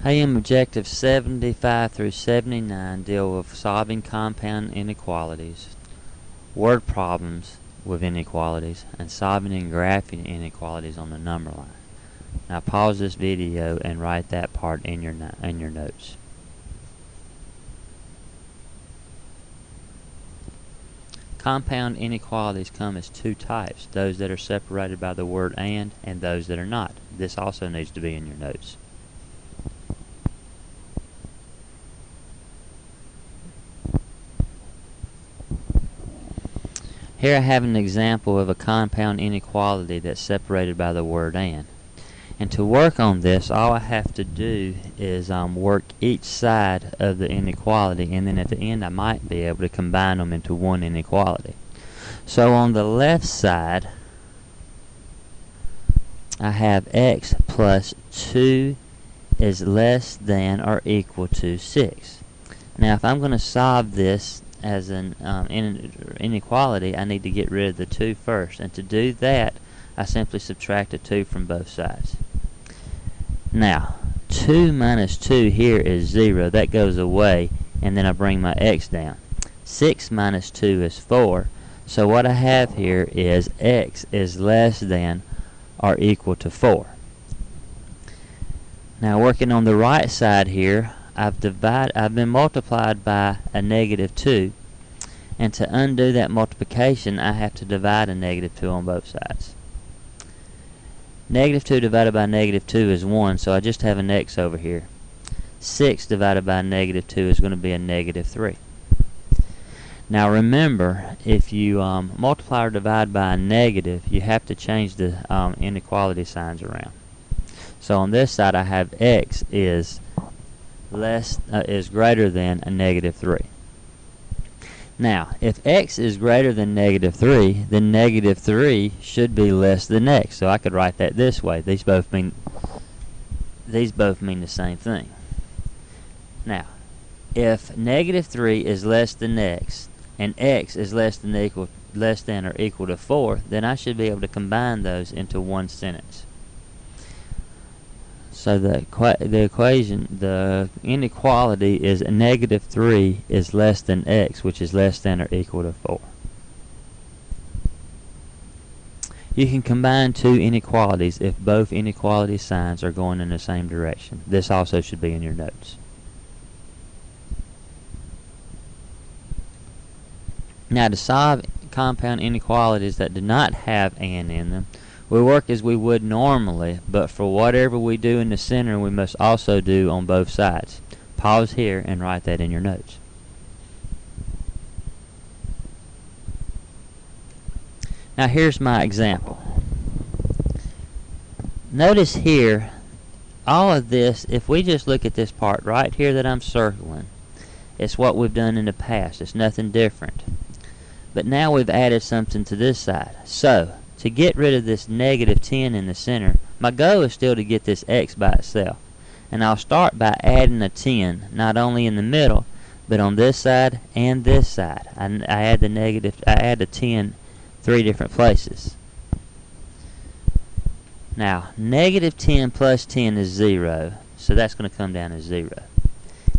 AM Objectives 75 through 79 deal with solving compound inequalities, word problems with inequalities, and solving and graphing inequalities on the number line. Now pause this video and write that part in your notes. Compound inequalities come as two types, those that are separated by the word and those that are not. This also needs to be in your notes. Here I have an example of a compound inequality that's separated by the word and. And to work on this, all I have to do is work each side of the inequality, and then at the end I might be able to combine them into one inequality. So on the left side, I have x plus 2 is less than or equal to 6. Now if I'm going to solve this as an inequality, I need to get rid of the 2 first, and to do that I simply subtract a 2 from both sides. Now 2 minus 2 here is 0, that goes away, and then I bring my x down. 6 minus 2 is 4, so what I have here is x is less than or equal to 4. Now working on the right side here, I've been multiplied by a negative 2, and to undo that multiplication I have to divide a negative 2 on both sides. Negative 2 divided by negative 2 is 1, so I just have an x over here. 6 divided by negative 2 is going to be a negative 3. Now remember, if you multiply or divide by a negative, you have to change the inequality signs around. So on this side I have x is greater than a negative 3. Now, if x is greater than negative 3, then negative 3 should be less than x. So I could write that this way. These both mean the same thing. Now, if negative 3 is less than x, and x is less than or equal to 4, then I should be able to combine those into one sentence. So the inequality is negative 3 is less than x, which is less than or equal to 4. You can combine two inequalities if both inequality signs are going in the same direction. This also should be in your notes. Now to solve compound inequalities that do not have and in them, we work as we would normally, but for whatever we do in the center, we must also do on both sides. Pause here and write that in your notes. Now here's my example. Notice here, all of this, if we just look at this part right here that I'm circling, it's what we've done in the past. It's nothing different. But now we've added something to this side. So, to get rid of this negative 10 in the center, my goal is still to get this x by itself. And I'll start by adding a 10, not only in the middle, but on this side and this side. I add the 10 3 different places. Now, negative 10 plus 10 is 0, so that's going to come down as 0.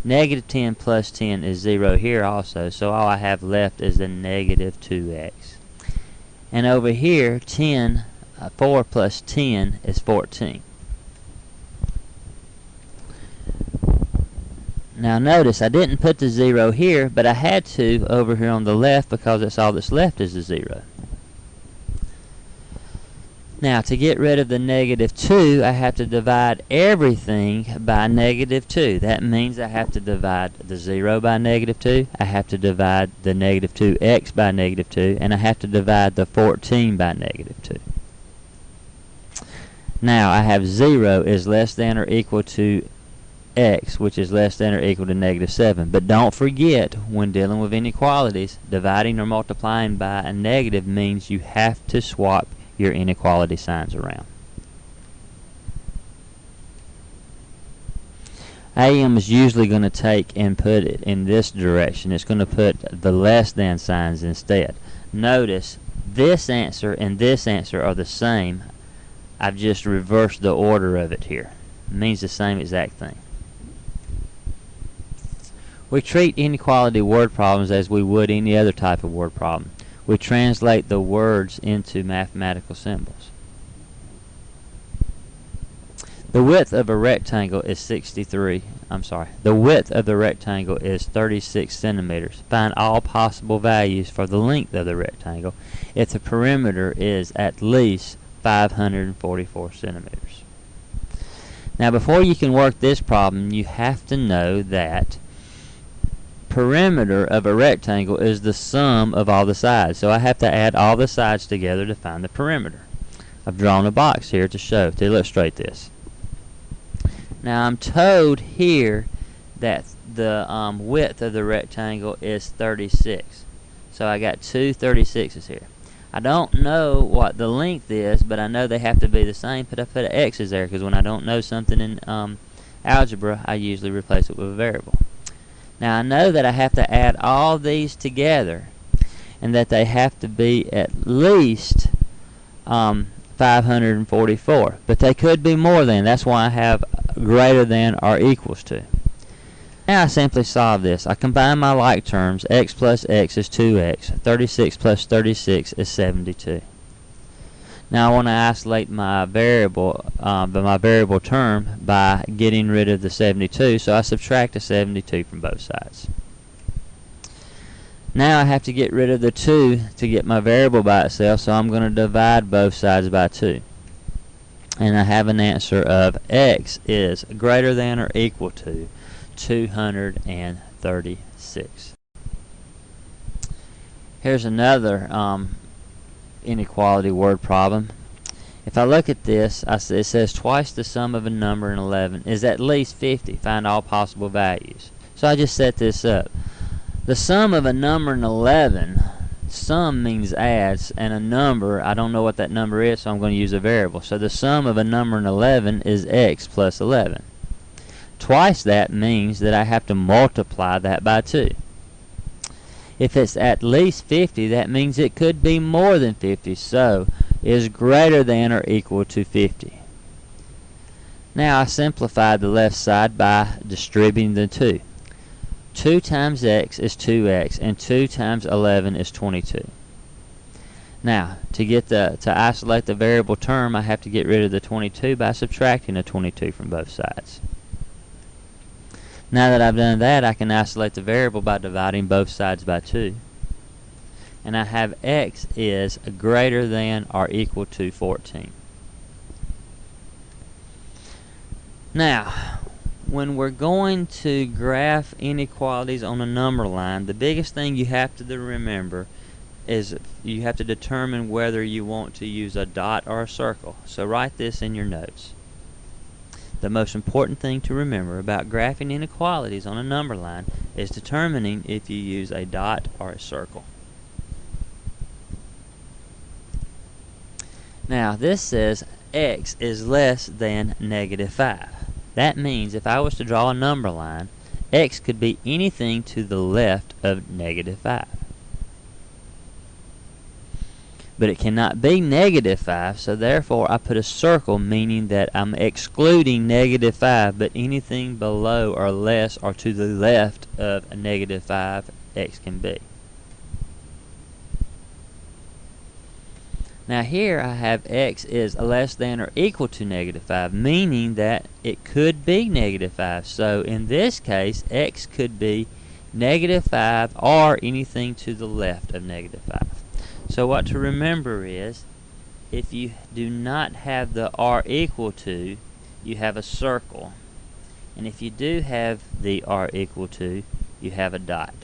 Negative 10 plus 10 is 0 here also, so all I have left is the negative 2x. And over here, 4 plus 10 is 14. Now notice, I didn't put the 0 here, but I had to over here on the left because that's all that's left is the 0. Now to get rid of the negative 2, I have to divide everything by negative 2. That means I have to divide the 0 by negative 2, I have to divide the negative 2x by negative 2, and I have to divide the 14 by negative 2. Now I have 0 is less than or equal to x, which is less than or equal to negative 7. But don't forget, when dealing with inequalities, dividing or multiplying by a negative means you have to swap your inequality signs around. AM is usually going to take and put it in this direction. It's going to put the less than signs instead. Notice this answer and this answer are the same. I've just reversed the order of it here. It means the same exact thing. We treat inequality word problems as we would any other type of word problem. We translate the words into mathematical symbols. The width of a rectangle is the width of the rectangle is 36 centimeters. Find all possible values for the length of the rectangle if the perimeter is at least 544 centimeters. Now, before you can work this problem, you have to know that perimeter of a rectangle is the sum of all the sides. So I have to add all the sides together to find the perimeter. I've drawn a box here to illustrate this. Now I'm told here that the width of the rectangle is 36. So I got two 36s here. I don't know what the length is, but I know they have to be the same. But I put x's there because when I don't know something in algebra, I usually replace it with a variable. Now I know that I have to add all these together and that they have to be at least 544. But they could be more than. That's why I have greater than or equals to. Now I simply solve this. I combine my like terms. X plus x is 2x. 36 plus 36 is 72. Now I want to isolate my variable term by getting rid of the 72, so I subtract the 72 from both sides. Now I have to get rid of the 2 to get my variable by itself, so I'm going to divide both sides by 2. And I have an answer of x is greater than or equal to 236. Here's another inequality word problem. If I look at this, it says twice the sum of a number in 11 is at least 50. Find all possible values. So I just set this up. The sum of a number in 11, sum means adds, and a number, I don't know what that number is, so I'm going to use a variable. So the sum of a number in 11 is x plus 11. Twice that means that I have to multiply that by 2. If it's at least 50, that means it could be more than 50, so is greater than or equal to 50. Now I simplified the left side by distributing the 2. 2 times x is 2x, and 2 times 11 is 22. Now, to isolate the variable term, I have to get rid of the 22 by subtracting the 22 from both sides. Now that I've done that, I can isolate the variable by dividing both sides by 2. And I have x is greater than or equal to 14. Now, when we're going to graph inequalities on a number line, the biggest thing you have to remember is you have to determine whether you want to use a dot or a circle. So write this in your notes. The most important thing to remember about graphing inequalities on a number line is determining if you use a dot or a circle. Now this says x is less than negative 5. That means if I was to draw a number line, x could be anything to the left of negative 5. But it cannot be negative 5, so therefore I put a circle, meaning that I'm excluding negative 5, but anything below or less or to the left of a negative 5, x can be. Now here I have x is less than or equal to negative 5, meaning that it could be negative 5. So in this case, x could be negative 5 or anything to the left of negative 5. So what to remember is, if you do not have the r equal to, you have a circle. And if you do have the r equal to, you have a dot.